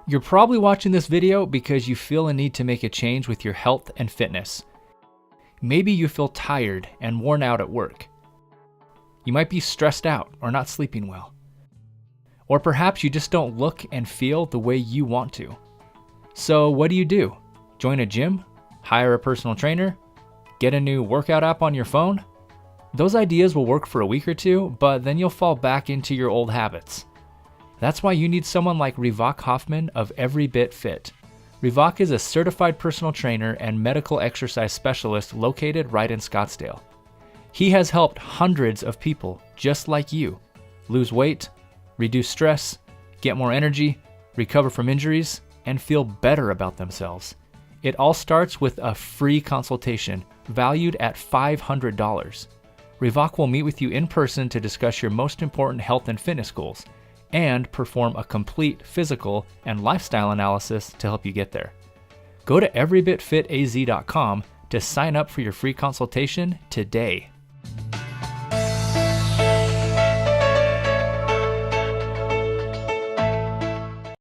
You're probably watching this video because you feel a need to make a change with your health and fitness. Maybe you feel tired and worn out at work. You might be stressed out or not sleeping well. Or perhaps you just don't look and feel the way you want to. So what do? Join a gym? Hire a personal trainer? Get a new workout app on your phone? Those ideas will work for a week or two, but then you'll fall back into your old habits. That's why you need someone like Reva Kaufman of Every Bit Fit. Reva is a certified personal trainer and medical exercise specialist located right in Scottsdale. He has helped hundreds of people just like you lose weight, reduce stress, get more energy, recover from injuries, and feel better about themselves. It all starts with a free consultation valued at $500. Reva will meet with you in person to discuss your most important health and fitness goals and perform a complete physical and lifestyle analysis to help you get there. Go to everybitfitaz.com to sign up for your free consultation today.